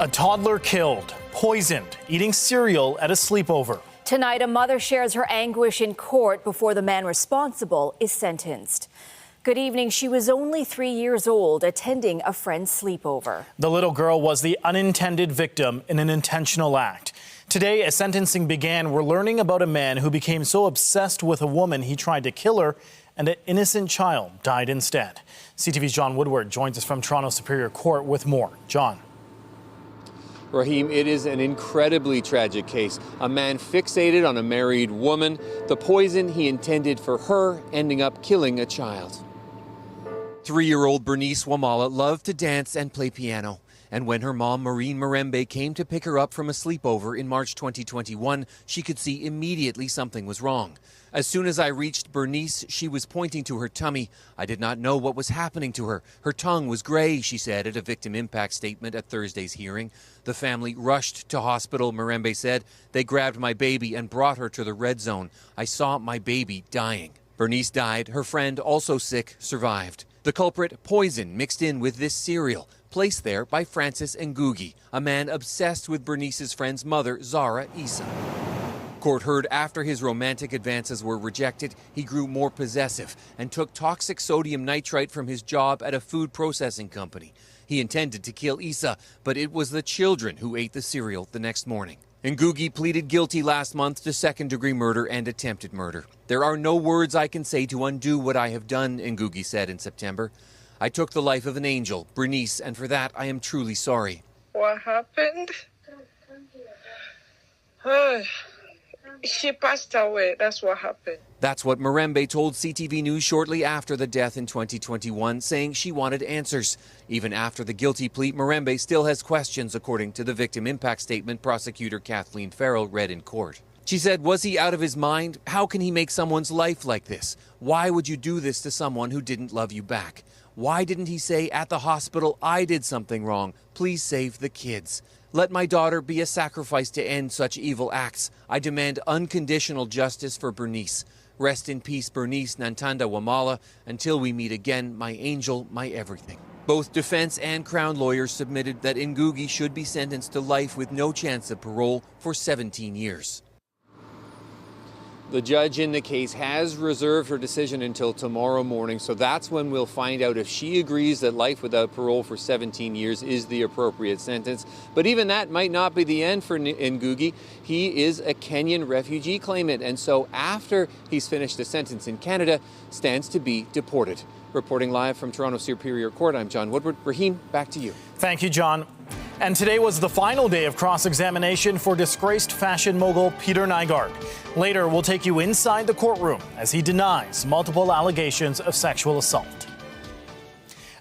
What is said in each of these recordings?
A toddler killed, poisoned, eating cereal at a sleepover. Tonight, a mother shares her anguish in court before the man responsible is sentenced. Good evening. She was only 3 years old, attending a friend's sleepover. The little girl was the unintended victim in an intentional act. Today, as sentencing began, we're learning about a man who became so obsessed with a woman he tried to kill her, and an innocent child died instead. CTV's John Woodward joins us from Toronto Superior Court with more. John. Raheem, it is an incredibly tragic case. A man fixated on a married woman, the poison he intended for her ending up killing a child. 3-year-old Bernice Wamala loved to dance and play piano. And when her mom, Maureen Marembe, came to pick her up from a sleepover in March 2021, she could see immediately something was wrong. As soon as I reached Bernice, she was pointing to her tummy. I did not know what was happening to her. Her tongue was gray, she said at a victim impact statement at Thursday's hearing. The family rushed to hospital, Marembe said. They grabbed my baby and brought her to the red zone. I saw my baby dying. Bernice died. Her friend, also sick, survived. The culprit, poison mixed in with this cereal, placed there by Francis Ngugi, a man obsessed with Bernice's friend's mother, Zara Issa. Court heard after his romantic advances were rejected, he grew more possessive and took toxic sodium nitrite from his job at a food processing company. He intended to kill Issa, but it was the children who ate the cereal the next morning. Ngugi pleaded guilty last month to second-degree murder and attempted murder. There are no words I can say to undo what I have done, Ngugi said in September. I took the life of an angel, Bernice, and for that I am truly sorry. What happened? She passed away. That's what happened. That's what Marembe told CTV News shortly after the death in 2021, saying she wanted answers. Even after the guilty plea, Marembe still has questions, according to the victim impact statement prosecutor Kathleen Farrell read in court. She said, was he out of his mind? How can he make someone's life like this? Why would you do this to someone who didn't love you back? Why didn't he say at the hospital, I did something wrong. Please save the kids. Let my daughter be a sacrifice to end such evil acts. I demand unconditional justice for Bernice. Rest in peace, Bernice Nantanda Wamala. Until we meet again, my angel, my everything. Both defense and Crown lawyers submitted that Ngugi should be sentenced to life with no chance of parole for 17 years. The judge in the case has reserved her decision until tomorrow morning, so that's when we'll find out if she agrees that life without parole for 17 years is the appropriate sentence. But even that might not be the end for Ngugi. He is a Kenyan refugee claimant, and so after he's finished a sentence in Canada, stands to be deported. Reporting live from Toronto Superior Court, I'm John Woodward. Raheem, back to you. Thank you, John. And today was the final day of cross-examination for disgraced fashion mogul Peter Nygard. Later, we'll take you inside the courtroom as he denies multiple allegations of sexual assault.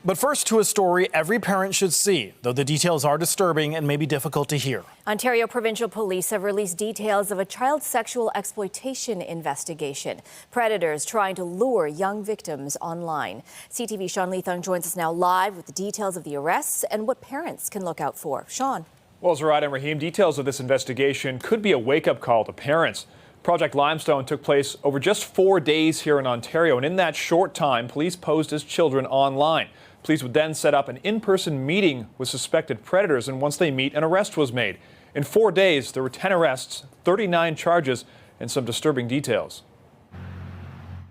But first to a story every parent should see, though the details are disturbing and may be difficult to hear. Ontario Provincial Police have released details of a child sexual exploitation investigation. Predators trying to lure young victims online. CTV's Sean Leathong joins us now live with the details of the arrests and what parents can look out for. Sean. Well, Zarat and Raheem, details of this investigation could be a wake-up call to parents. Project Limestone took place over just 4 days here in Ontario, and in that short time, police posed as children online. Police would then set up an in-person meeting with suspected predators, and once they meet, an arrest was made. In 4 days, there were 10 arrests, 39 charges, and some disturbing details.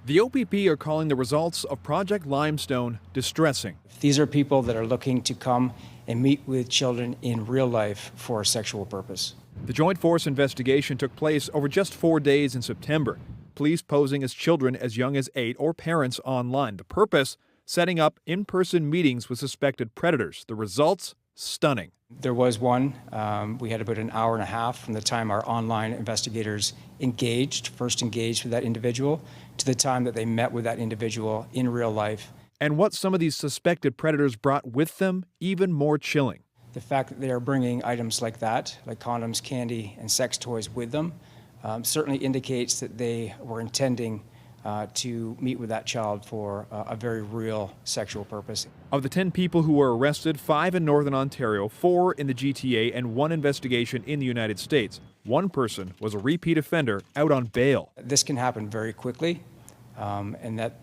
The OPP are calling the results of Project Limestone distressing. These are people that are looking to come and meet with children in real life for a sexual purpose. The Joint Force investigation took place over just 4 days in September. Police posing as children as young as 8 or parents online. The purpose? Setting up in-person meetings with suspected predators. The results? Stunning. There was one. We had about an hour and a half from the time our online investigators first engaged with that individual, to the time that they met with that individual in real life. And what some of these suspected predators brought with them, even more chilling. The fact that they are bringing items like that, like condoms, candy, and sex toys with them, certainly indicates that they were intending to meet with that child for a very real sexual purpose. Of the 10 people who were arrested, 5 in Northern Ontario, 4 in the GTA, and 1 investigation in the United States. One person was a repeat offender out on bail. This can happen very quickly, and that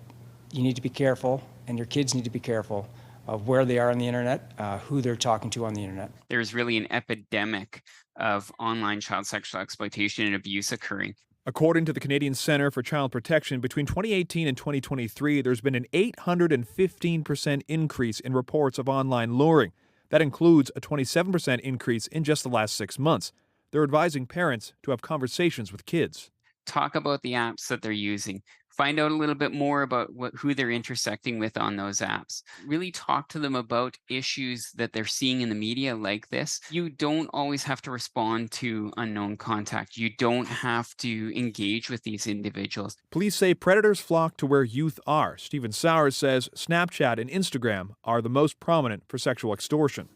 you need to be careful, and your kids need to be careful of where they are on the internet, who they're talking to on the internet. There's really an epidemic of online child sexual exploitation and abuse occurring. According to the Canadian Centre for Child Protection, between 2018 and 2023, there's been an 815% increase in reports of online luring. That includes a 27% increase in just the last 6 months. They're advising parents to have conversations with kids. Talk about the apps that they're using. Find out a little bit more about who they're intersecting with on those apps. Really talk to them about issues that they're seeing in the media like this. You don't always have to respond to unknown contact. You don't have to engage with these individuals. Police say predators flock to where youth are. Stephen Sowers says Snapchat and Instagram are the most prominent for sexual extortion.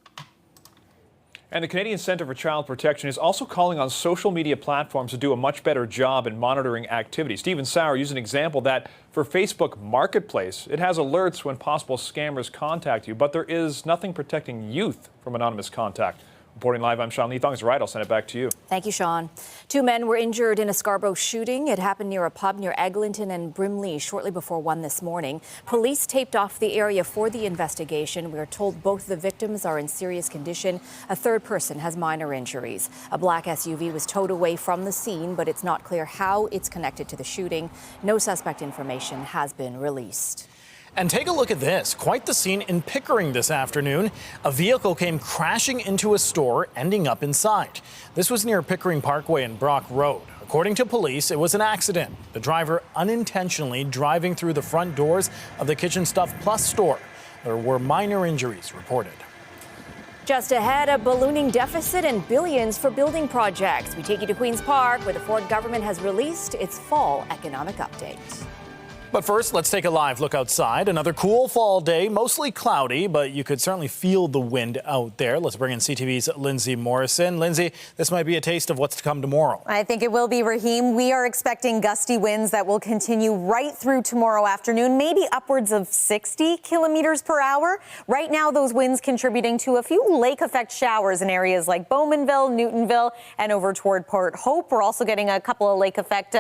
And the Canadian Centre for Child Protection is also calling on social media platforms to do a much better job in monitoring activity. Stephen Sauer used an example that for Facebook Marketplace, it has alerts when possible scammers contact you, but there is nothing protecting youth from anonymous contact. Reporting live, I'm Sean Leithong. Right, I'll send it back to you. Thank you, Sean. 2 men were injured in a Scarborough shooting. It happened near a pub near Eglinton and Brimley shortly before 1 this morning. Police taped off the area for the investigation. We are told both the victims are in serious condition. A third person has minor injuries. A black SUV was towed away from the scene, but it's not clear how it's connected to the shooting. No suspect information has been released. And take a look at this. Quite the scene in Pickering this afternoon. A vehicle came crashing into a store, ending up inside. This was near Pickering Parkway and Brock Road. According to police, it was an accident. The driver unintentionally driving through the front doors of the Kitchen Stuff Plus store. There were minor injuries reported. Just ahead, a ballooning deficit and billions for building projects. We take you to Queen's Park, where the Ford government has released its fall economic update. But first, let's take a live look outside. Another cool fall day, mostly cloudy, but you could certainly feel the wind out there. Let's bring in CTV's Lindsay Morrison. Lindsay, this might be a taste of what's to come tomorrow. I think it will be, Raheem. We are expecting gusty winds that will continue right through tomorrow afternoon, maybe upwards of 60 kilometers per hour. Right now, those winds contributing to a few lake effect showers in areas like Bowmanville, Newtonville, and over toward Port Hope. We're also getting a couple of lake effect,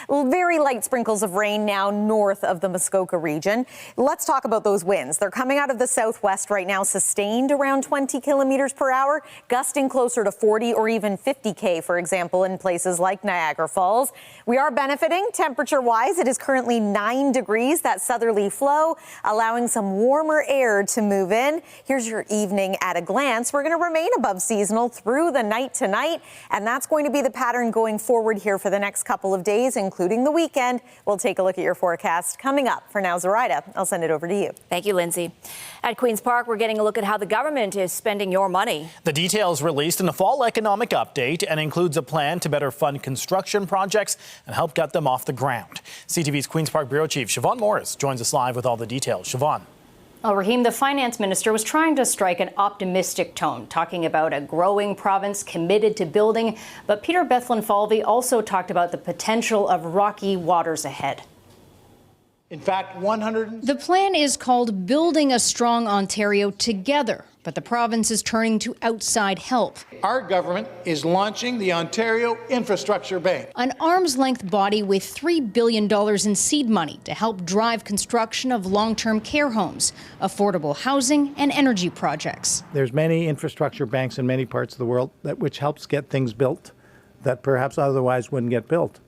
very light sprinkles of rain now north of the Muskoka region. Let's talk about those winds. They're coming out of the southwest right now, sustained around 20 kilometers per hour, gusting closer to 40 or even 50K, for example, in places like Niagara Falls. We are benefiting temperature-wise. It is currently 9 degrees, that southerly flow, allowing some warmer air to move in. Here's your evening at a glance. We're going to remain above seasonal through the night tonight, and that's going to be the pattern going forward here for the next couple of days, including the weekend. We'll take a look at your forecast coming up. For now, Zoraida, I'll send it over to you. Thank you, Lindsay. At Queen's Park, we're getting a look at how the government is spending your money. The details released in the fall economic update and includes a plan to better fund construction projects and help get them off the ground. CTV's Queen's Park Bureau Chief Siobhan Morris joins us live with all the details. Siobhan. Well, Raheem, the finance minister was trying to strike an optimistic tone, talking about a growing province committed to building. But Peter Bethlenfalvy also talked about the potential of rocky waters ahead. In fact, The plan is called Building a Strong Ontario Together, but the province is turning to outside help. Our government is launching the Ontario Infrastructure Bank, An arm's-length body with $3 billion in seed money to help drive construction of long-term care homes, affordable housing, and energy projects. There's many infrastructure banks in many parts of the world which helps get things built that perhaps otherwise wouldn't get built.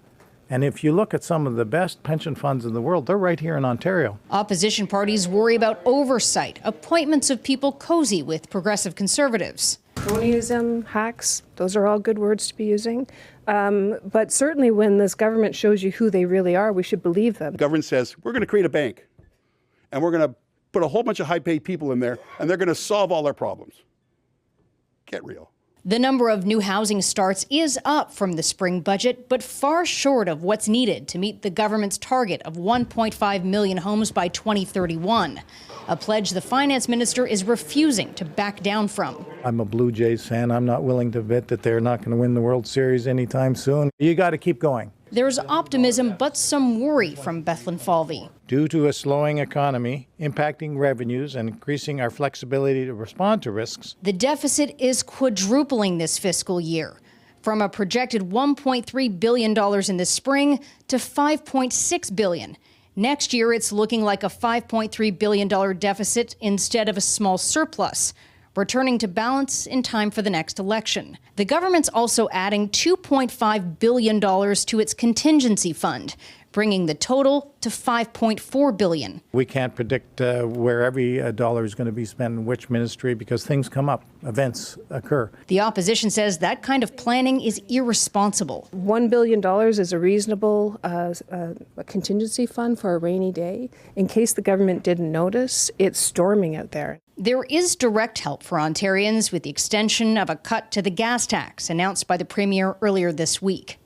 And if you look at some of the best pension funds in the world, they're right here in Ontario. Opposition parties worry about oversight, appointments of people cozy with progressive conservatives. Cronyism, hacks, those are all good words to be using. But certainly when this government shows you who they really are, we should believe them. The government says, we're going to create a bank, and we're going to put a whole bunch of high-paid people in there, and they're going to solve all our problems. Get real. The number of new housing starts is up from the spring budget, but far short of what's needed to meet the government's target of 1.5 million homes by 2031. A pledge the finance minister is refusing to back down from. I'm a Blue Jays fan. I'm not willing to bet that they're not going to win the World Series anytime soon. You got to keep going. There's optimism, but some worry from Bethlenfalvy. Due to a slowing economy, impacting revenues and increasing our flexibility to respond to risks, the deficit is quadrupling this fiscal year, from a projected $1.3 billion in the spring to $5.6 billion. Next year, it's looking like a $5.3 billion deficit instead of a small surplus, returning to balance in time for the next election. The government's also adding $2.5 billion to its contingency fund, bringing the total to $5.4 billion. We can't predict where every dollar is going to be spent in which ministry because things come up, events occur. The opposition says that kind of planning is irresponsible. $1 billion is a reasonable contingency fund for a rainy day. In case the government didn't notice, it's storming out there. There is direct help for Ontarians with the extension of a cut to the gas tax announced by the Premier earlier this week.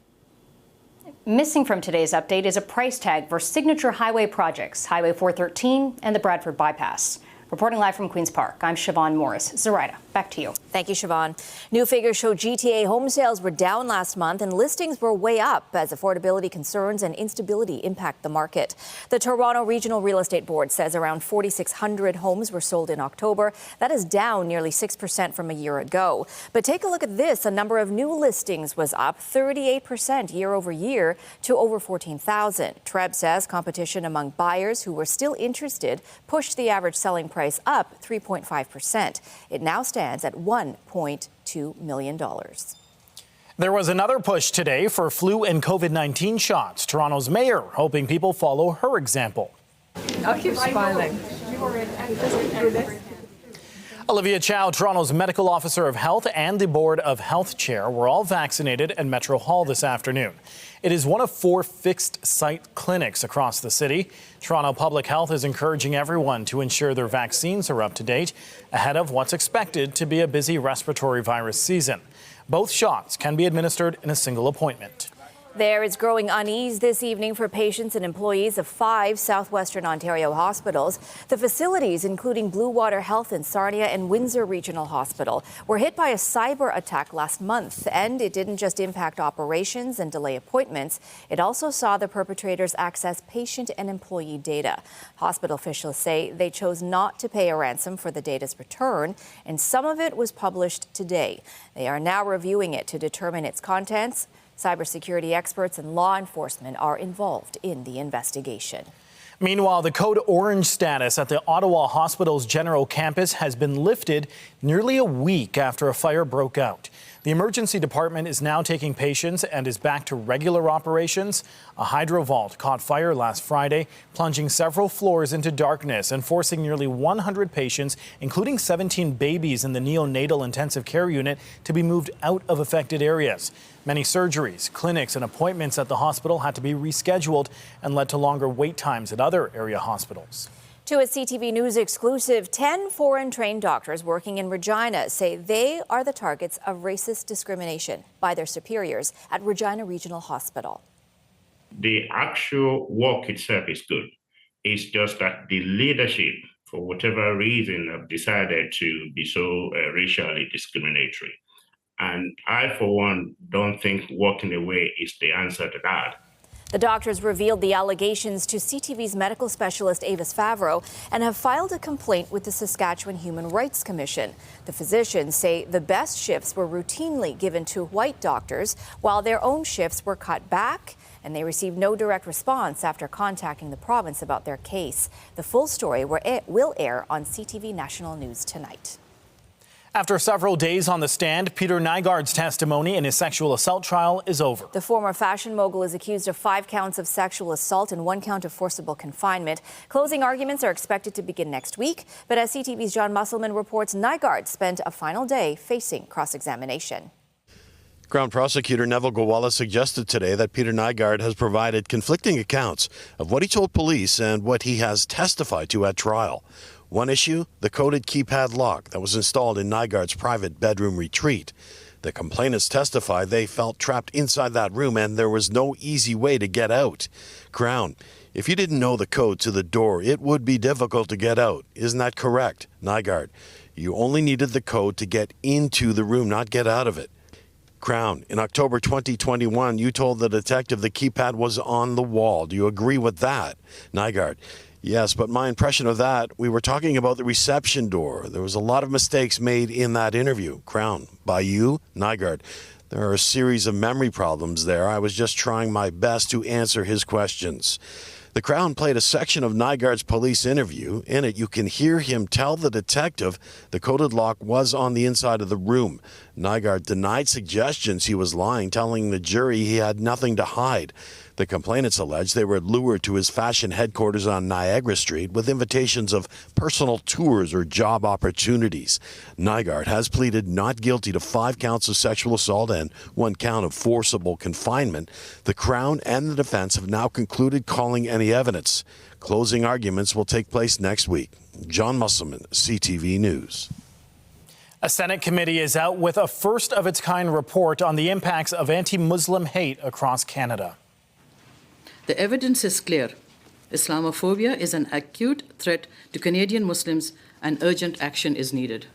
Missing from today's update is a price tag for signature highway projects, Highway 413 and the Bradford Bypass. Reporting live from Queen's Park, I'm Siobhan Morris. Zoraida, back to you. Thank you, Siobhan. New figures show GTA home sales were down last month and listings were way up as affordability concerns and instability impact the market. The Toronto Regional Real Estate Board says around 4,600 homes were sold in October. That is down nearly 6% from a year ago. But take a look at this. A number of new listings was up 38% year over year to over 14,000. Treb says competition among buyers who were still interested pushed the average selling price up 3.5%. It now stands at $1.2 million. There was another push today for flu and COVID-19 shots. Toronto's mayor hoping people follow her example. I'll keep smiling. Olivia Chow, Toronto's medical officer of health and the Board of Health chair, were all vaccinated at Metro Hall this afternoon. It is one of 4 fixed-site clinics across the city. Toronto Public Health is encouraging everyone to ensure their vaccines are up to date ahead of what's expected to be a busy respiratory virus season. Both shots can be administered in a single appointment. There is growing unease this evening for patients and employees of 5 southwestern Ontario hospitals. The facilities, including Blue Water Health in Sarnia and Windsor Regional Hospital, were hit by a cyber attack last month. And it didn't just impact operations and delay appointments. It also saw the perpetrators access patient and employee data. Hospital officials say they chose not to pay a ransom for the data's return, and some of it was published today. They are now reviewing it to determine its contents. Cybersecurity experts and law enforcement are involved in the investigation. Meanwhile, the code orange status at the Ottawa Hospital's general campus has been lifted nearly a week after a fire broke out. The emergency department is now taking patients and is back to regular operations. A hydro vault caught fire last Friday, plunging several floors into darkness and forcing nearly 100 patients, including 17 babies in the neonatal intensive care unit, to be moved out of affected areas. Many surgeries, clinics and appointments at the hospital had to be rescheduled and led to longer wait times at other area hospitals. To a CTV News exclusive, 10 foreign-trained doctors working in Regina say they are the targets of racist discrimination by their superiors at Regina Regional Hospital. The actual work itself is good. It's just that the leadership, for whatever reason, have decided to be so racially discriminatory. And I, for one, don't think walking away is the answer to that. The doctors revealed the allegations to CTV's medical specialist Avis Favreau and have filed a complaint with the Saskatchewan Human Rights Commission. The physicians say the best shifts were routinely given to white doctors, while their own shifts were cut back, and they received no direct response after contacting the province about their case. The full story will air on CTV National News tonight. After several days on the stand, Peter Nygaard's testimony in his sexual assault trial is over. The former fashion mogul is accused of 5 counts of sexual assault and 1 count of forcible confinement. Closing arguments are expected to begin next week. But as CTV's John Musselman reports, Nygaard spent a final day facing cross-examination. Crown Prosecutor Neville Gowalla suggested today that Peter Nygaard has provided conflicting accounts of what he told police and what he has testified to at trial. One issue, the coded keypad lock that was installed in Nygaard's private bedroom retreat. The complainants testified they felt trapped inside that room and there was no easy way to get out. Crown, if you didn't know the code to the door, it would be difficult to get out. Isn't that correct? Nygaard, you only needed the code to get into the room, not get out of it. Crown, in October 2021, you told the detective the keypad was on the wall. Do you agree with that? Nygaard, yes, but my impression of that, we were talking about the reception door. There was a lot of mistakes made in that interview. Crown, by you? Nygaard, there are a series of memory problems there. I was just trying my best to answer his questions. The Crown played a section of Nygaard's police interview. In it, you can hear him tell the detective the coded lock was on the inside of the room. Nygaard denied suggestions he was lying, telling the jury he had nothing to hide. The complainants alleged they were lured to his fashion headquarters on Niagara Street with invitations of personal tours or job opportunities. Nygaard has pleaded not guilty to 5 counts of sexual assault and 1 count of forcible confinement. The Crown and the defense have now concluded calling any evidence. Closing arguments will take place next week. John Musselman, CTV News. A Senate committee is out with a first-of-its-kind report on the impacts of anti-Muslim hate across Canada. The evidence is clear. Islamophobia is an acute threat to Canadian Muslims, and urgent action is needed.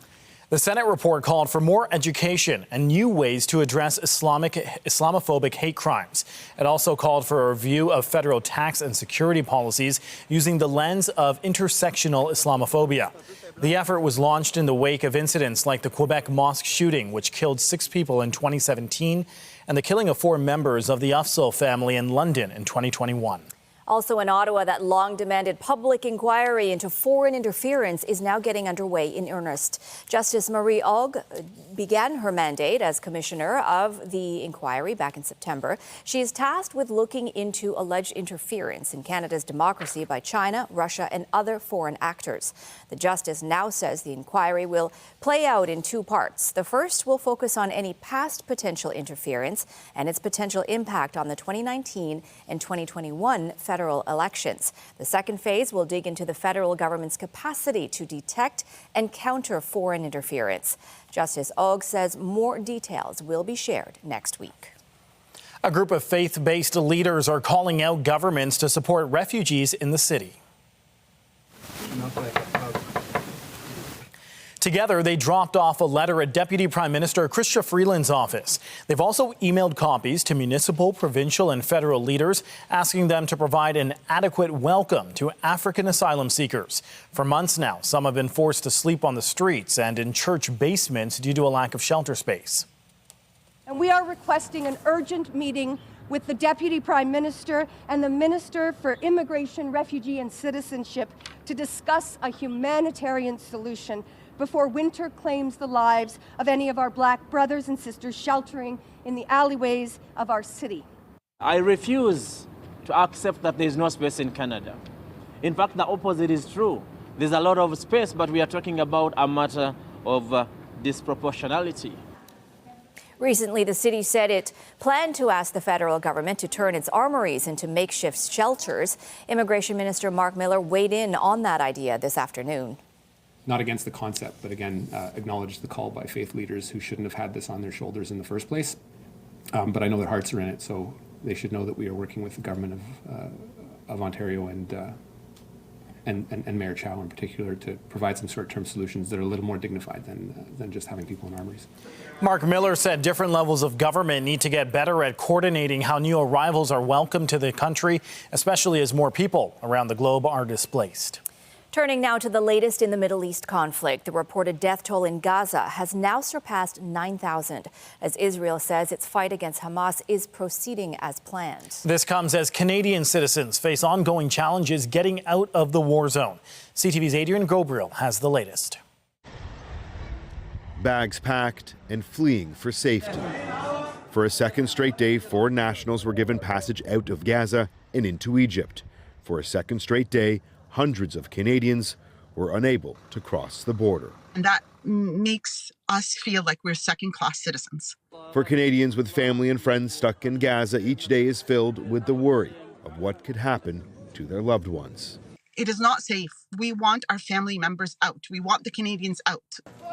The Senate report called for more education and new ways to address Islamophobic hate crimes. It also called for a review of federal tax and security policies using the lens of intersectional Islamophobia. The effort was launched in the wake of incidents like the Quebec mosque shooting, which killed 6 people in 2017, and the killing of 4 members of the Afzal family in London in 2021. Also in Ottawa, that long-demanded public inquiry into foreign interference is now getting underway in earnest. Justice Marie Ogg began her mandate as commissioner of the inquiry back in September. She is tasked with looking into alleged interference in Canada's democracy by China, Russia, and other foreign actors. The justice now says the inquiry will play out in 2 parts. The first will focus on any past potential interference and its potential impact on the 2019 and 2021 federal elections. The second phase will dig into the federal government's capacity to detect and counter foreign interference. Justice Ogg says more details will be shared next week. A group of faith-based leaders are calling out governments to support refugees in the city. Together, they dropped off a letter at Deputy Prime Minister Chrystia Freeland's office. They've also emailed copies to municipal, provincial and federal leaders, asking them to provide an adequate welcome to African asylum seekers. For months now, some have been forced to sleep on the streets and in church basements due to a lack of shelter space. And we are requesting an urgent meeting with the Deputy Prime Minister and the Minister for Immigration, Refugee and Citizenship to discuss a humanitarian solution before winter claims the lives of any of our Black brothers and sisters sheltering in the alleyways of our city. I refuse to accept that there is no space in Canada. In fact, the opposite is true. There's a lot of space, but we are talking about a matter of disproportionality. Recently, the city said it planned to ask the federal government to turn its armories into makeshift shelters. Immigration Minister Mark Miller weighed in on that idea this afternoon. Not against the concept, but again, acknowledge the call by faith leaders who shouldn't have had this on their shoulders in the first place. But I know their hearts are in it, so they should know that we are working with the government of Ontario and Mayor Chow in particular to provide some short-term solutions that are a little more dignified than just having people in armories. Mark Miller said different levels of government need to get better at coordinating how new arrivals are welcomed to the country, especially as more people around the globe are displaced. Turning now to the latest in the Middle East conflict, the reported death toll in Gaza has now surpassed 9,000, as Israel says its fight against Hamas is proceeding as planned. This comes as Canadian citizens face ongoing challenges getting out of the war zone. CTV's Adrian Gobriel has the latest. Bags packed and fleeing for safety. For a second straight day, 4 nationals were given passage out of Gaza and into Egypt. For a second straight day, hundreds of Canadians were unable to cross the border. And that makes us feel like we're second-class citizens. For Canadians with family and friends stuck in Gaza, each day is filled with the worry of what could happen to their loved ones. It is not safe. We want our family members out. We want the Canadians out.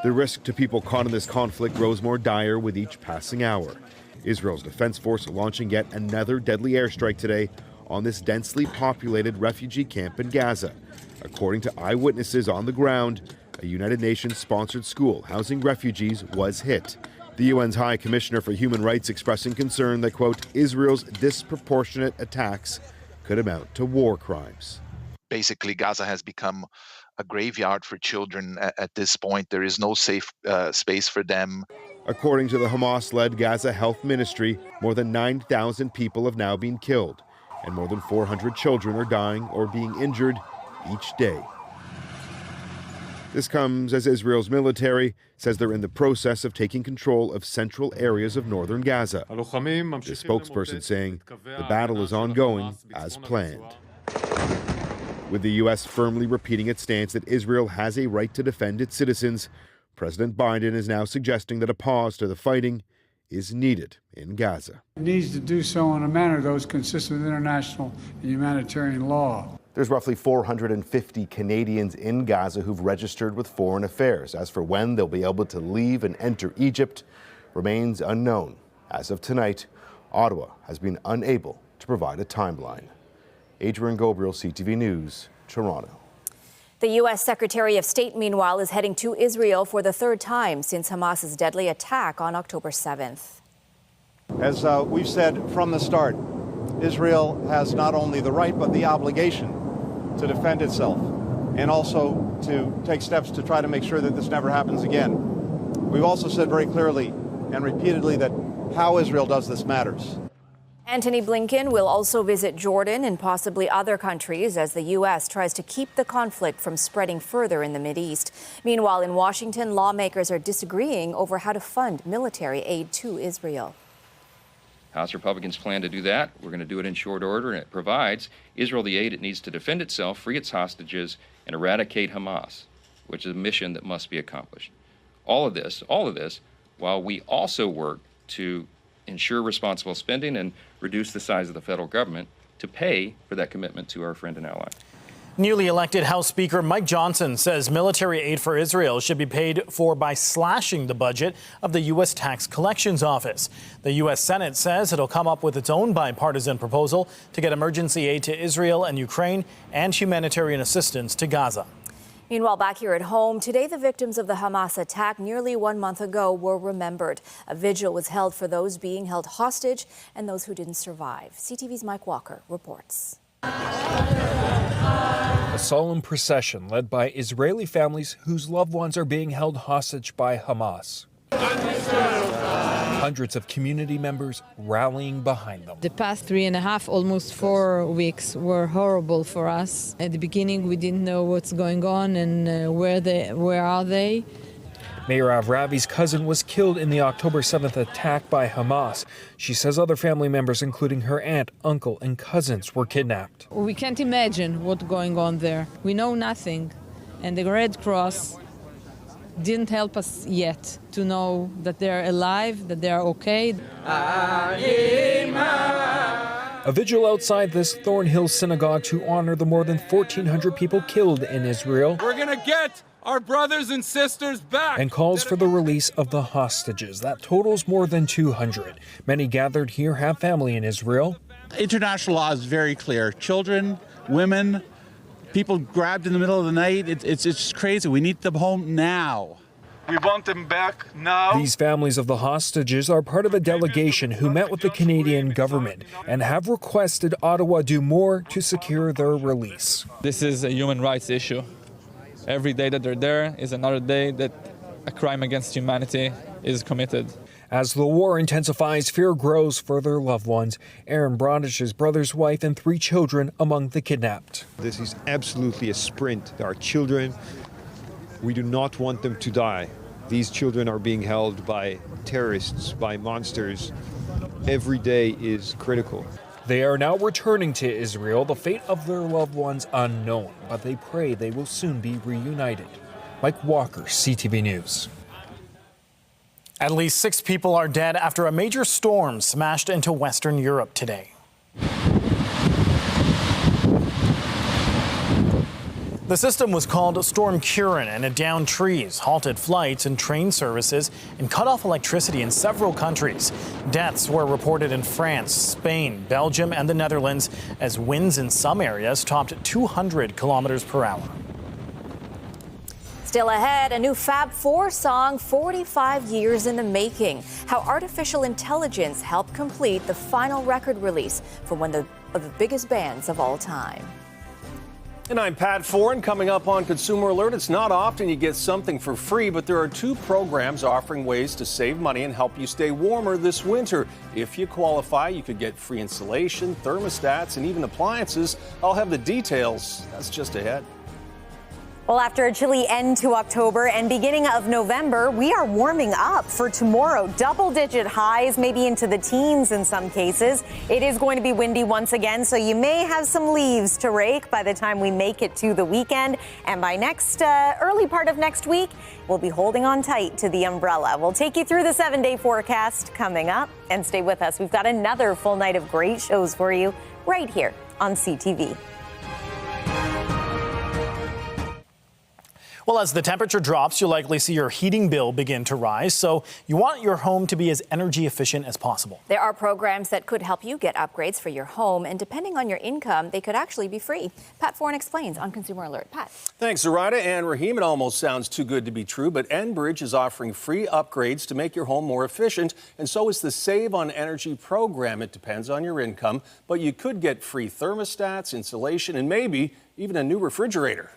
The risk to people caught in this conflict grows more dire with each passing hour. Israel's Defense Force launching yet another deadly airstrike today on this densely populated refugee camp in Gaza. According to eyewitnesses on the ground, a United Nations-sponsored school housing refugees was hit. The UN's High Commissioner for Human Rights expressing concern that, quote, Israel's disproportionate attacks could amount to war crimes. Basically, Gaza has become a graveyard for children at this point. There is no safe space for them. According to the Hamas-led Gaza Health Ministry, more than 9,000 people have now been killed. and more than 400 children are dying or being injured each day. This comes as Israel's military says they're in the process of taking control of central areas of northern Gaza. The spokesperson saying the battle is ongoing as planned. With the U.S. firmly repeating its stance that Israel has a right to defend its citizens, President Biden is now suggesting that a pause to the fighting is needed in Gaza. It needs to do so in a manner that is consistent with international and humanitarian law. There's roughly 450 Canadians in Gaza who've registered with Foreign Affairs. As for when they'll be able to leave and enter Egypt remains unknown. As of tonight, Ottawa has been unable to provide a timeline. Adrian Gobriel, CTV News, Toronto. The U.S. Secretary of State, meanwhile, is heading to Israel for the third time since Hamas's deadly attack on October 7th. As we've said from the start, Israel has not only the right but the obligation to defend itself and also to take steps to try to make sure that this never happens again. We've also said very clearly and repeatedly that how Israel does this matters. Antony Blinken will also visit Jordan and possibly other countries as the U.S. tries to keep the conflict from spreading further in the Mideast. Meanwhile, in Washington, lawmakers are disagreeing over how to fund military aid to Israel. House Republicans plan to do that. We're going to do it in short order, and it provides Israel the aid it needs to defend itself, free its hostages, and eradicate Hamas, which is a mission that must be accomplished. All of this, while we also work to ensure responsible spending and reduce the size of the federal government to pay for that commitment to our friend and ally. Newly elected House Speaker Mike Johnson says military aid for Israel should be paid for by slashing the budget of the U.S. Tax Collections Office. The U.S. Senate says it'll come up with its own bipartisan proposal to get emergency aid to Israel and Ukraine and humanitarian assistance to Gaza. Meanwhile, back here at home, today the victims of the Hamas attack nearly 1 month ago were remembered. A vigil was held for those being held hostage and those who didn't survive. CTV's Mike Walker reports. A solemn procession led by Israeli families whose loved ones are being held hostage by Hamas. Hundreds of community members rallying behind them. The past 3.5, almost 4 weeks were horrible for us. At the beginning, we didn't know what's going on and where are they. Mayor Avrabi's cousin was killed in the October 7th attack by Hamas. She says other family members, including her aunt, uncle, and cousins, were kidnapped. We can't imagine what's going on there. We know nothing. And the Red Cross didn't help us yet to know that they're alive, that they're okay. A vigil outside this Thornhill synagogue to honor the more than 1,400 people killed in Israel. We're going to get our brothers and sisters back. And calls for the release of the hostages. That totals more than 200. Many gathered here have family in Israel. International law is very clear. Children, women, people grabbed in the middle of the night. It's just crazy. We need them home now. We want them back now. These families of the hostages are part of a delegation who met with the Canadian government and have requested Ottawa do more to secure their release. This is a human rights issue. Every day that they're there is another day that a crime against humanity is committed. As the war intensifies, fear grows for their loved ones. Aaron Brodish's brother's wife and 3 children among the kidnapped. This is absolutely a sprint. There are children. We do not want them to die. These children are being held by terrorists, by monsters. Every day is critical. They are now returning to Israel, the fate of their loved ones unknown, but they pray they will soon be reunited. Mike Walker, CTV News. At least 6 people are dead after a major storm smashed into Western Europe today. The system was called Storm Kieran, and it downed trees, halted flights and train services, and cut off electricity in several countries. Deaths were reported in France, Spain, Belgium, and the Netherlands, as winds in some areas topped 200 kilometers per hour. Still ahead, a new Fab 4 song 45 years in the making. How artificial intelligence helped complete the final record release for one of the biggest bands of all time. And I'm Pat Foran. Coming up on Consumer Alert, it's not often you get something for free, but there are 2 programs offering ways to save money and help you stay warmer this winter. If you qualify, you could get free insulation, thermostats, and even appliances. I'll have the details. That's just ahead. Well, after a chilly end to October and beginning of November, we are warming up for tomorrow. Double-digit highs, maybe into the teens in some cases. It is going to be windy once again, so you may have some leaves to rake by the time we make it to the weekend. And by early part of next week, we'll be holding on tight to the umbrella. We'll take you through the 7-day forecast coming up, and stay with us. We've got another full night of great shows for you right here on CTV. Well, as the temperature drops, you'll likely see your heating bill begin to rise, so you want your home to be as energy efficient as possible. There are programs that could help you get upgrades for your home, and depending on your income, they could actually be free. Pat Foran explains on Consumer Alert. Pat. Thanks, Zoraida and Raheem. It almost sounds too good to be true, but Enbridge is offering free upgrades to make your home more efficient, and so is the Save on Energy program. It depends on your income, but you could get free thermostats, insulation, and maybe even a new refrigerator.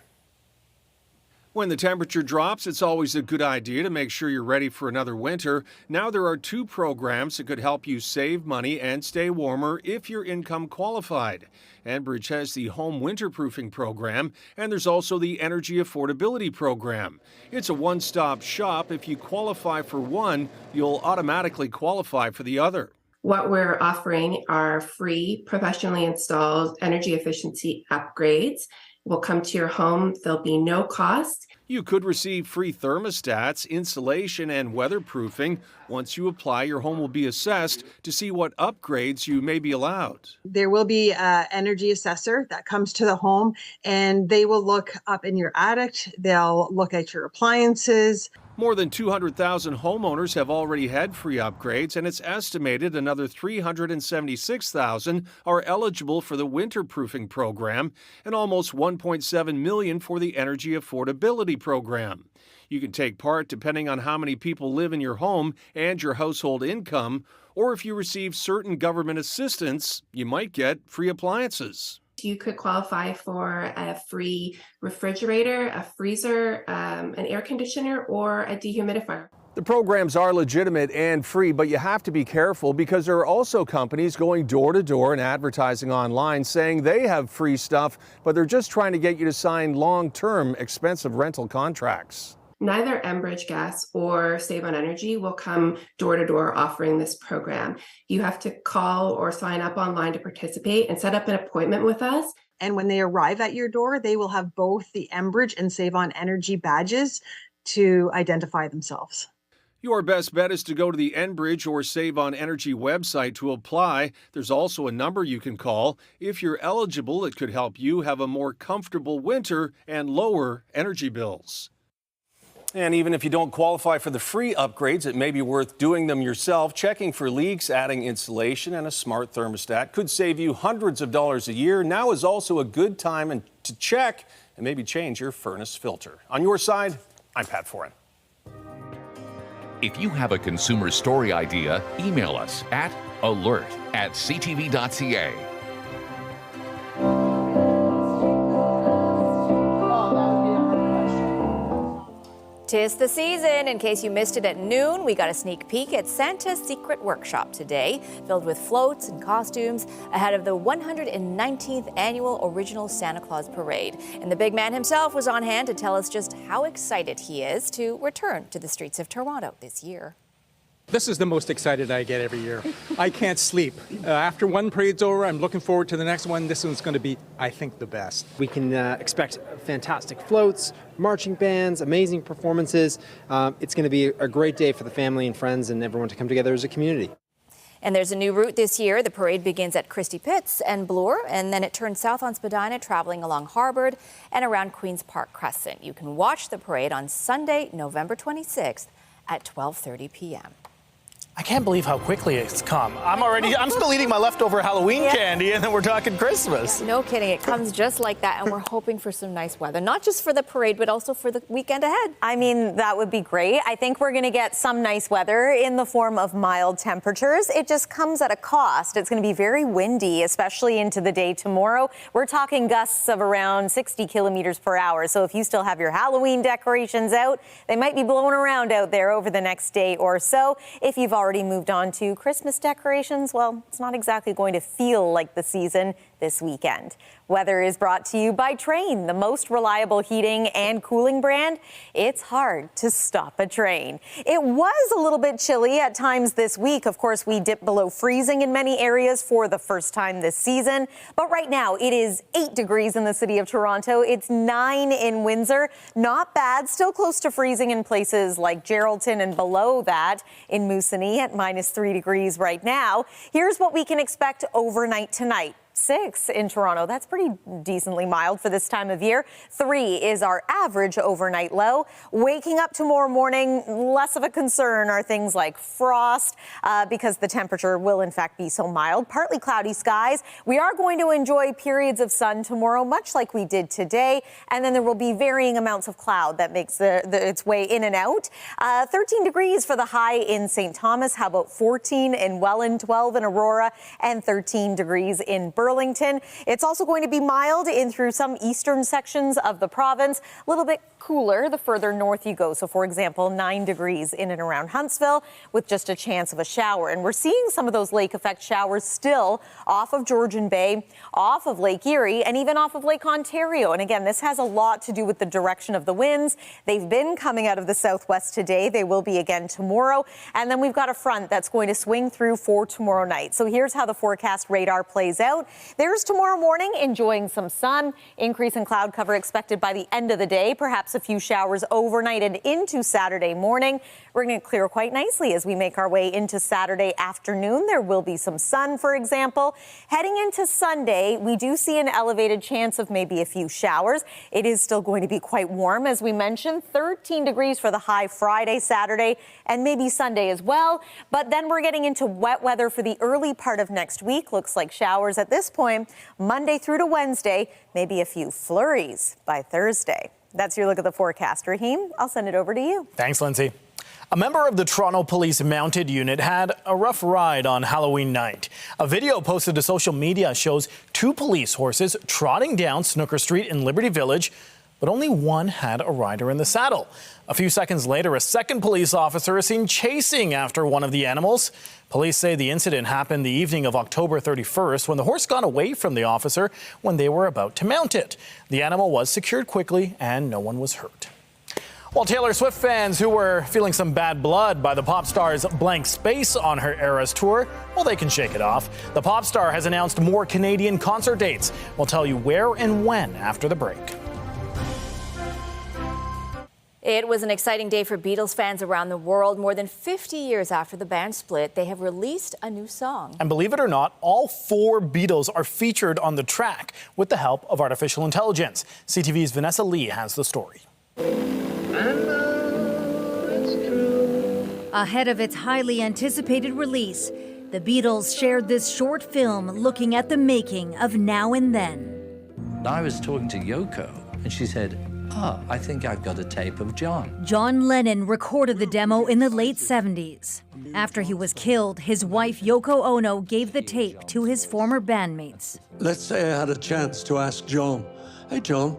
When the temperature drops, it's always a good idea to make sure you're ready for another winter. Now there are 2 programs that could help you save money and stay warmer if your income qualified. Enbridge has the Home Winterproofing Program, and there's also the Energy Affordability Program. It's a one-stop shop. If you qualify for one, you'll automatically qualify for the other. What we're offering are free, professionally installed energy efficiency upgrades. Will come to your home. There'll be no cost. You could receive free thermostats, insulation, and weatherproofing. Once you apply, your home will be assessed to see what upgrades you may be allowed. There will be an energy assessor that comes to the home, and they will look up in your attic. They'll look at your appliances. More than 200,000 homeowners have already had free upgrades, and it's estimated another 376,000 are eligible for the winterproofing program, and almost 1.7 million for the energy affordability program. You can take part depending on how many people live in your home and your household income, or if you receive certain government assistance, you might get free appliances. You could qualify for a free refrigerator, a freezer, an air conditioner, or a dehumidifier. The programs are legitimate and free, but you have to be careful because there are also companies going door to door and advertising online saying they have free stuff, but they're just trying to get you to sign long-term expensive rental contracts. Neither Enbridge Gas or Save on Energy will come door to door offering this program. You have to call or sign up online to participate and set up an appointment with us. And when they arrive at your door, they will have both the Enbridge and Save on Energy badges to identify themselves. Your best bet is to go to the Enbridge or Save on Energy website to apply. There's also a number you can call. If you're eligible, it could help you have a more comfortable winter and lower energy bills. And even if you don't qualify for the free upgrades, it may be worth doing them yourself. Checking for leaks, adding insulation, and a smart thermostat could save you hundreds of dollars a year. Now is also a good time to check and maybe change your furnace filter. On your side, I'm Pat Foran. If you have a consumer story idea, email us at alert@ctv.ca. 'Tis the season. In case you missed it at noon, we got a sneak peek at Santa's Secret Workshop today, filled with floats and costumes ahead of the 119th annual Original Santa Claus Parade. And the big man himself was on hand to tell us just how excited he is to return to the streets of Toronto this year. This is the most excited I get every year. I can't sleep. After one parade's over, I'm looking forward to the next one. This one's going to be, I think, the best. We can expect fantastic floats, marching bands, amazing performances. It's going to be a great day for the family and friends and everyone to come together as a community. And there's a new route this year. The parade begins at Christie Pitts and Bloor, and then it turns south on Spadina, traveling along Harvard and around Queen's Park Crescent. You can watch the parade on Sunday, November 26th at 12:30 p.m. I can't believe how quickly it's come. I'm still eating my leftover Halloween candy, and then we're talking Christmas. No kidding. It comes just like that, and we're hoping for some nice weather, not just for the parade, but also for the weekend ahead. I mean, that would be great. I think we're going to get some nice weather in the form of mild temperatures. It just comes at a cost. It's going to be very windy, especially into the day tomorrow. We're talking gusts of around 60 kilometers per hour. So if you still have your Halloween decorations out, they might be blowing around out there over the next day or so. If you've already moved on to Christmas decorations, well, it's not exactly going to feel like the season this weekend. Weather is brought to you by Train, the most reliable heating and cooling brand. It's hard to stop a train. It was a little bit chilly at times this week. Of course, we dipped below freezing in many areas for the first time this season. But right now, it is 8 degrees in the city of Toronto. It's 9 in Windsor. Not bad. Still close to freezing in places like Geraldton and below that in Moosonee at -3 degrees right now. Here's what we can expect overnight tonight. 6 in Toronto. That's pretty decently mild for this time of year. 3 is our average overnight low. Waking up tomorrow morning, less of a concern are things like frost because the temperature will in fact be so mild. Partly cloudy skies. We are going to enjoy periods of sun tomorrow, much like we did today. And then there will be varying amounts of cloud that makes its way in and out. 13 degrees for the high in St. Thomas. How about 14 in Welland, 12 in Aurora, and 13 degrees in Burlington. It's also going to be mild in through some eastern sections of the province. A little bit cooler the further north you go. So, for example, 9 degrees in and around Huntsville with just a chance of a shower. And we're seeing some of those lake effect showers still off of Georgian Bay, off of Lake Erie, and even off of Lake Ontario. And again, this has a lot to do with the direction of the winds. They've been coming out of the southwest today. They will be again tomorrow. And then we've got a front that's going to swing through for tomorrow night. So here's how the forecast radar plays out. There's tomorrow morning, enjoying some sun. Increase in cloud cover expected by the end of the day. Perhaps a few showers overnight and into Saturday morning. We're going to clear quite nicely as we make our way into Saturday afternoon. There will be some sun, for example. Heading into Sunday, we do see an elevated chance of maybe a few showers. It is still going to be quite warm, as we mentioned. 13 degrees for the high Friday, Saturday, and maybe Sunday as well. But then we're getting into wet weather for the early part of next week. Looks like showers at this point Monday through to Wednesday, maybe a few flurries by Thursday. That's your look at the forecast. Raheem, I'll send it over to you. Thanks, Lindsay. A member of the Toronto Police Mounted Unit had a rough ride on Halloween night. A video posted to social media shows 2 police horses trotting down Snooker Street in Liberty Village, but only one had a rider in the saddle. A few seconds later, a second police officer is seen chasing after one of the animals. Police say the incident happened the evening of October 31st when the horse got away from the officer when they were about to mount it. The animal was secured quickly and no one was hurt. While Taylor Swift fans who were feeling some bad blood by the pop star's blank space on her Eras tour, well, they can shake it off. The pop star has announced more Canadian concert dates. We'll tell you where and when after the break. It was an exciting day for Beatles fans around the world. More than 50 years after the band split, they have released a new song. And believe it or not, all 4 Beatles are featured on the track with the help of artificial intelligence. CTV's Vanessa Lee has the story. Ahead of its highly anticipated release, the Beatles shared this short film looking at the making of Now and Then. I was talking to Yoko, and she said, I think I've got a tape of John. John Lennon recorded the demo in the late 70s. After he was killed, his wife Yoko Ono gave the tape to his former bandmates. Let's say I had a chance to ask John, hey John,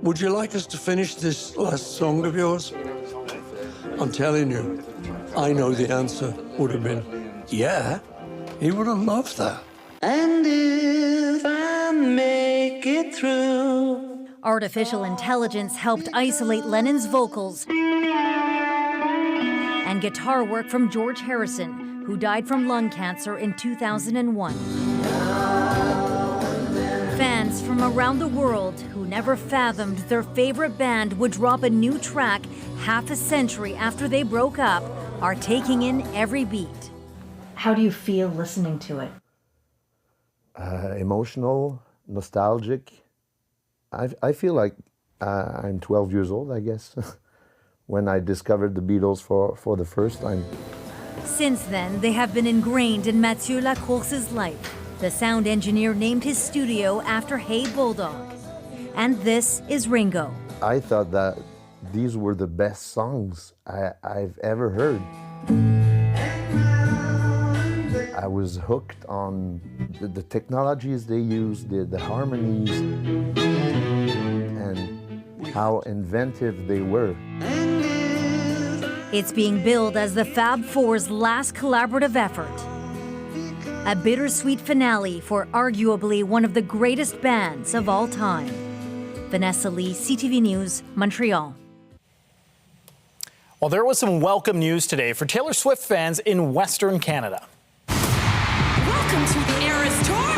would you like us to finish this last song of yours? I'm telling you, I know the answer would have been, yeah, he would have loved that. And if I make it through. Artificial intelligence helped isolate Lennon's vocals and guitar work from George Harrison, who died from lung cancer in 2001. Fans from around the world who never fathomed their favorite band would drop a new track half a century after they broke up are taking in every beat. How do you feel listening to it? Emotional, nostalgic. I feel like I'm 12 years old, I guess, when I discovered the Beatles for the first time. Since then, they have been ingrained in Mathieu Lacourse's life. The sound engineer named his studio after Hey Bulldog. And this is Ringo. I thought that these were the best songs I've ever heard. I was hooked on the technologies they used, the harmonies, and how inventive they were. It's being billed as the Fab Four's last collaborative effort. A bittersweet finale for arguably one of the greatest bands of all time. Vanessa Lee, CTV News, Montreal. Well, there was some welcome news today for Taylor Swift fans in Western Canada. Welcome to the Eras Tour.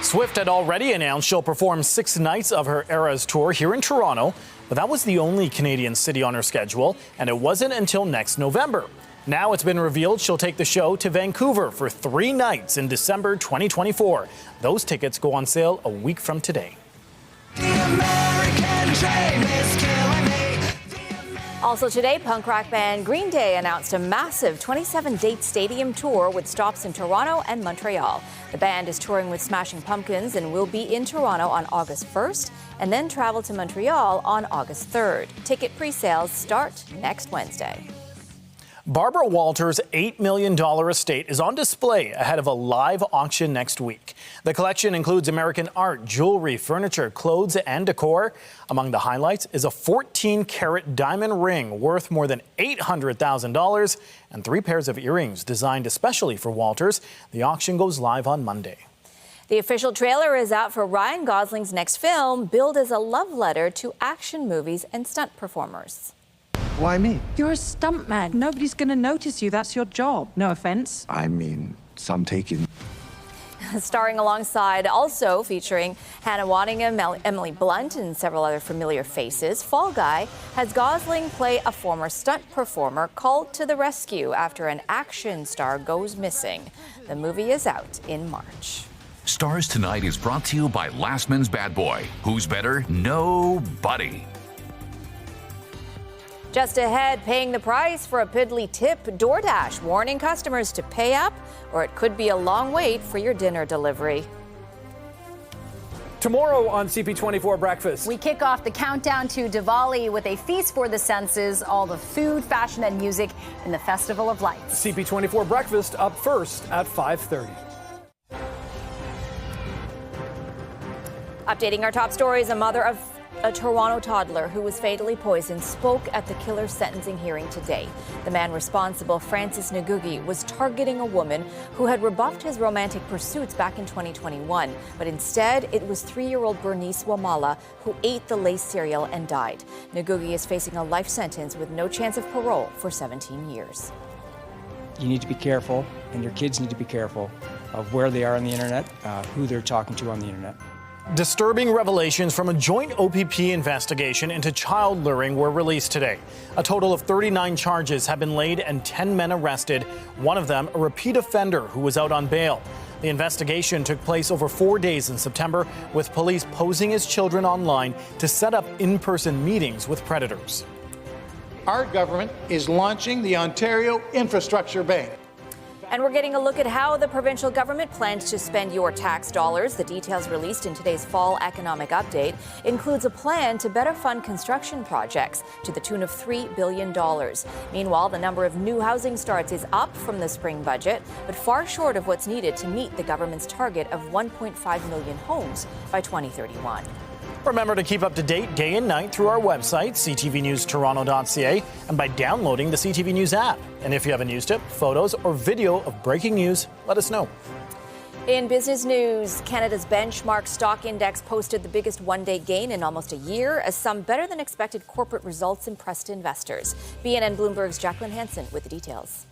Swift had already announced she'll perform 6 nights of her Eras Tour here in Toronto, but that was the only Canadian city on her schedule, and it wasn't until next November. Now it's been revealed she'll take the show to Vancouver for 3 nights in December 2024. Those tickets go on sale a week from today. Also today, punk rock band Green Day announced a massive 27-date stadium tour with stops in Toronto and Montreal. The band is touring with Smashing Pumpkins and will be in Toronto on August 1st and then travel to Montreal on August 3rd. Ticket pre-sales start next Wednesday. Barbara Walters' $8 million estate is on display ahead of a live auction next week. The collection includes American art, jewelry, furniture, clothes, and decor. Among the highlights is a 14-carat diamond ring worth more than $800,000 and 3 pairs of earrings designed especially for Walters. The auction goes live on Monday. The official trailer is out for Ryan Gosling's next film, billed as a love letter to action movies and stunt performers. Why me? You're a stuntman. Nobody's going to notice you. That's your job. No offense. I mean, some taking. Starring alongside, also featuring Hannah Waddingham, Emily Blunt, and several other familiar faces, Fall Guy has Gosling play a former stunt performer called to the rescue after an action star goes missing. The movie is out in March. Stars Tonight is brought to you by Lastman's Bad Boy. Who's better? Nobody. Just ahead, paying the price for a piddly tip, DoorDash warning customers to pay up or it could be a long wait for your dinner delivery. Tomorrow on CP24 Breakfast. We kick off the countdown to Diwali with a feast for the senses, all the food, fashion, and music in the Festival of Lights. CP24 Breakfast up first at 5:30. Updating our top stories, a mother of a Toronto toddler who was fatally poisoned spoke at the killer's sentencing hearing today. The man responsible, Francis Ngugi, was targeting a woman who had rebuffed his romantic pursuits back in 2021. But instead, it was 3-year-old Bernice Wamala who ate the laced cereal and died. Ngugi is facing a life sentence with no chance of parole for 17 years. You need to be careful, and your kids need to be careful of where they are on the internet, who they're talking to on the internet. Disturbing revelations from a joint OPP investigation into child luring were released today. A total of 39 charges have been laid and 10 men arrested, one of them a repeat offender who was out on bail. The investigation took place over 4 days in September, with police posing as children online to set up in-person meetings with predators. Our government is launching the Ontario Infrastructure Bank. And we're getting a look at how the provincial government plans to spend your tax dollars. The details released in today's fall economic update includes a plan to better fund construction projects to the tune of $3 billion. Meanwhile, the number of new housing starts is up from the spring budget, but far short of what's needed to meet the government's target of 1.5 million homes by 2031. Remember to keep up to date day and night through our website, ctvnewstoronto.ca, and by downloading the CTV News app. And if you have a news tip, photos, or video of breaking news, let us know. In business news, Canada's benchmark stock index posted the biggest one-day gain in almost a year, as some better-than-expected corporate results impressed investors. BNN Bloomberg's Jacqueline Hansen with the details.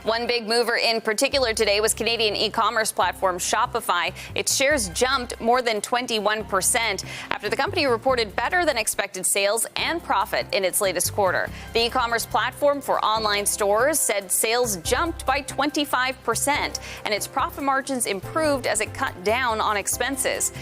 One big mover in particular today was Canadian e-commerce platform Shopify. Its shares jumped more than 21% after the company reported better than expected sales and profit in its latest quarter. The e-commerce platform for online stores said sales jumped by 25% and its profit margins improved as it cut down on expenses.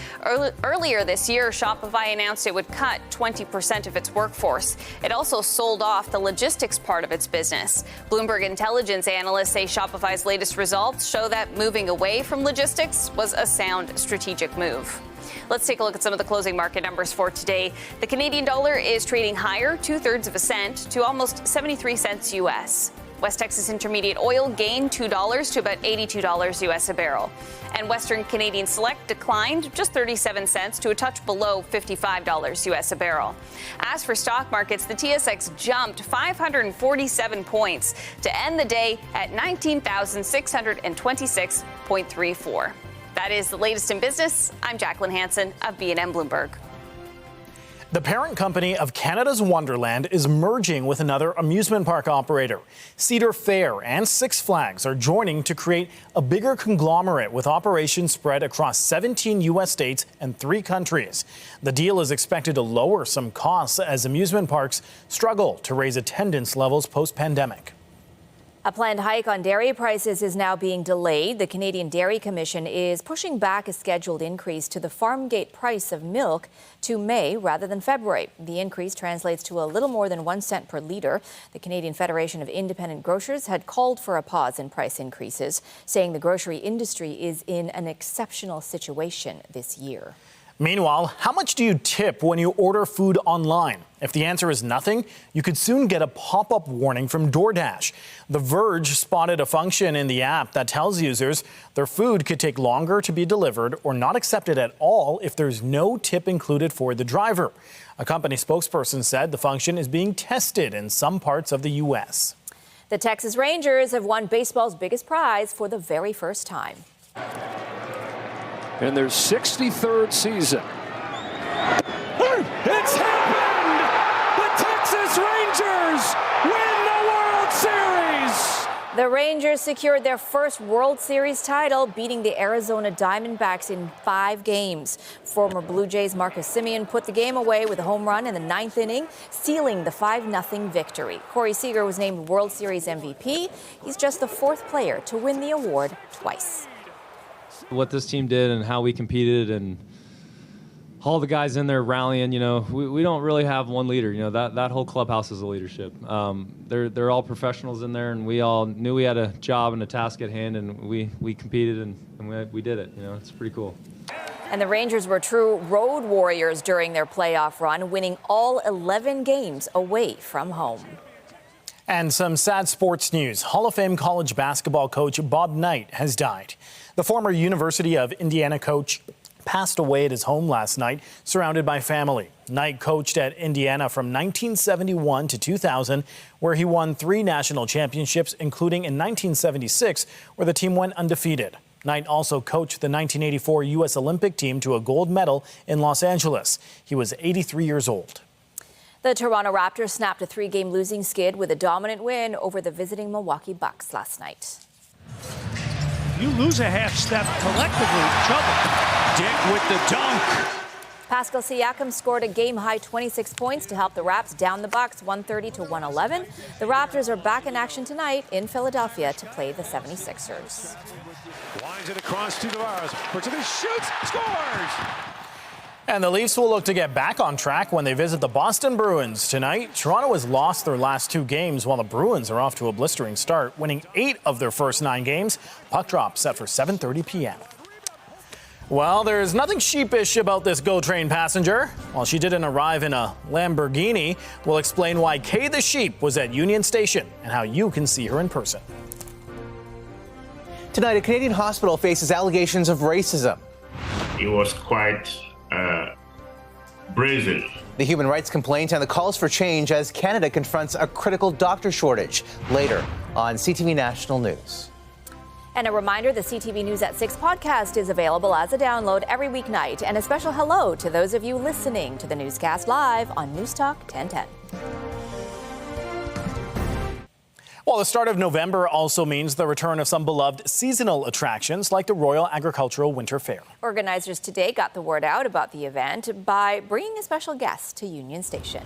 Earlier this year, Shopify announced it would cut 20% of its workforce. It also sold off the logistics part of its business. Bloomberg intelligence analysts say Shopify's latest results show that moving away from logistics was a sound strategic move. Let's take a look at some of the closing market numbers for today. The Canadian dollar is trading higher 2/3 of a cent to almost 73 cents U.S. West Texas Intermediate oil gained $2 to about $82 U.S. a barrel. And Western Canadian Select declined just 37 cents to a touch below $55 U.S. a barrel. As for stock markets, the TSX jumped 547 points to end the day at 19,626.34. That is the latest in business. I'm Jacqueline Hansen of B&M Bloomberg. The parent company of Canada's Wonderland is merging with another amusement park operator. Cedar Fair and Six Flags are joining to create a bigger conglomerate with operations spread across 17 U.S. states and 3 countries. The deal is expected to lower some costs as amusement parks struggle to raise attendance levels post-pandemic. A planned hike on dairy prices is now being delayed. The Canadian Dairy Commission is pushing back a scheduled increase to the farm gate price of milk to May rather than February. The increase translates to a little more than 1 cent per litre. The Canadian Federation of Independent Grocers had called for a pause in price increases, saying the grocery industry is in an exceptional situation this year. Meanwhile, how much do you tip when you order food online? If the answer is nothing, you could soon get a pop-up warning from DoorDash. The Verge spotted a function in the app that tells users their food could take longer to be delivered or not accepted at all if there's no tip included for the driver. A company spokesperson said the function is being tested in some parts of the U.S. The Texas Rangers have won baseball's biggest prize for the very first time. In their 63rd season. It's happened! The Texas Rangers win the World Series! The Rangers secured their first World Series title, beating the Arizona Diamondbacks in 5 games. Former Blue Jays Marcus Semien put the game away with a home run in the 9th inning, sealing the 5-0 victory. Corey Seager was named World Series MVP. He's just the 4th player to win the award twice. What this team did and how we competed and all the guys in there rallying, we don't really have one leader. That whole clubhouse is a leadership. They're all professionals in there, and we all knew we had a job and a task at hand, and we competed and we did it. It's pretty cool. And the Rangers were true road warriors during their playoff run, winning all 11 games away from home. And some sad sports news. Hall of Fame college basketball coach Bob Knight has died. The former University of Indiana coach passed away at his home last night, surrounded by family. Knight coached at Indiana from 1971 to 2000, where he won 3 national championships, including in 1976, where the team went undefeated. Knight also coached the 1984 U.S. Olympic team to a gold medal in Los Angeles. He was 83 years old. The Toronto Raptors snapped a 3-game losing skid with a dominant win over the visiting Milwaukee Bucks last night. You lose a half step collectively, trouble. Dick with the dunk. Pascal Siakam scored a game-high 26 points to help the Raps down the Bucks 130-111. The Raptors are back in action tonight in Philadelphia to play the 76ers. Winds it across to Tavares. Portuguese shoots, scores! And the Leafs will look to get back on track when they visit the Boston Bruins tonight. Toronto has lost their last 2 games, while the Bruins are off to a blistering start, winning 8 of their first 9 games. Puck drop set for 7:30 p.m. Well, there's nothing sheepish about this GO train passenger. While she didn't arrive in a Lamborghini, we'll explain why Kay the Sheep was at Union Station and how you can see her in person. Tonight, a Canadian hospital faces allegations of racism. It was quite brazen. The human rights complaint and the calls for change as Canada confronts a critical doctor shortage. Later on CTV National News. And a reminder, the CTV News at 6 podcast is available as a download every weeknight. And a special hello to those of you listening to the newscast live on News Talk 1010. Well, the start of November also means the return of some beloved seasonal attractions like the Royal Agricultural Winter Fair. Organizers today got the word out about the event by bringing a special guest to Union Station.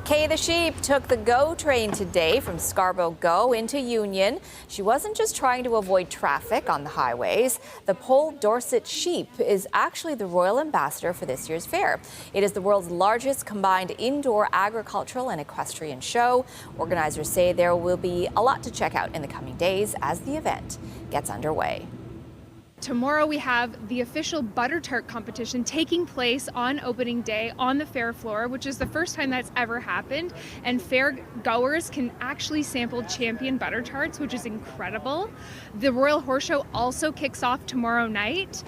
Kay the sheep took the GO train today from Scarborough GO into Union. She wasn't just trying to avoid traffic on the highways. The Pole Dorset sheep is actually the royal ambassador for this year's fair. It is the world's largest combined indoor agricultural and equestrian show. Organizers say there will be a lot to check out in the coming days as the event gets underway. Tomorrow we have the official butter tart competition taking place on opening day on the fair floor, which is the first time that's ever happened. And fair goers can actually sample champion butter tarts, which is incredible. The Royal Horse Show also kicks off tomorrow night.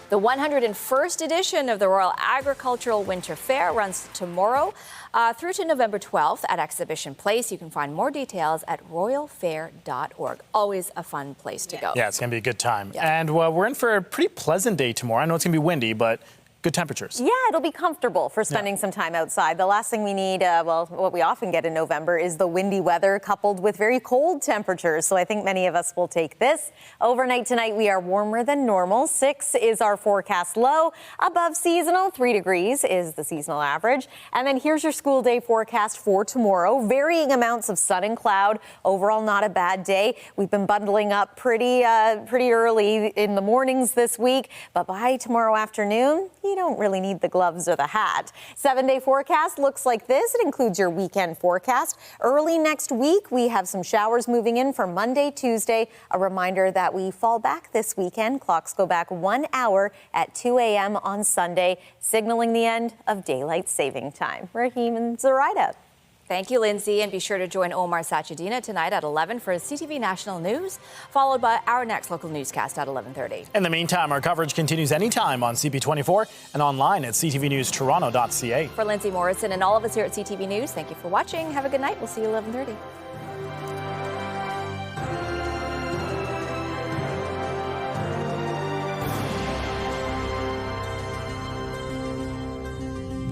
The 101st edition of the Royal Agricultural Winter Fair runs tomorrow through to November 12th at Exhibition Place. You can find more details at royalfair.org. Always a fun place to go. Yeah, it's going to be a good time. Yeah. And we're in for a pretty pleasant day tomorrow. I know it's going to be windy, but good temperatures. Yeah, it'll be comfortable for spending some time outside. The last thing we need, what we often get in November is the windy weather coupled with very cold temperatures. So I think many of us will take this. Overnight tonight, we are warmer than normal. 6 is our forecast low. Above seasonal, 3 degrees is the seasonal average. And then here's your school day forecast for tomorrow. Varying amounts of sun and cloud. Overall, not a bad day. We've been bundling up pretty early in the mornings this week. But by tomorrow afternoon, you don't really need the gloves or the hat. 7-day forecast looks like this. It includes your weekend forecast. Early next week, we have some showers moving in for Monday, Tuesday. A reminder that we fall back this weekend. Clocks go back 1 hour at 2 a.m. on Sunday, signaling the end of daylight saving time. Raheem and Zoraida. Thank you, Lindsay, and be sure to join Omar Sachedina tonight at 11 for CTV National News, followed by our next local newscast at 11:30. In the meantime, our coverage continues anytime on CP24 and online at ctvnewstoronto.ca. For Lindsay Morrison and all of us here at CTV News, thank you for watching. Have a good night. We'll see you at 11:30.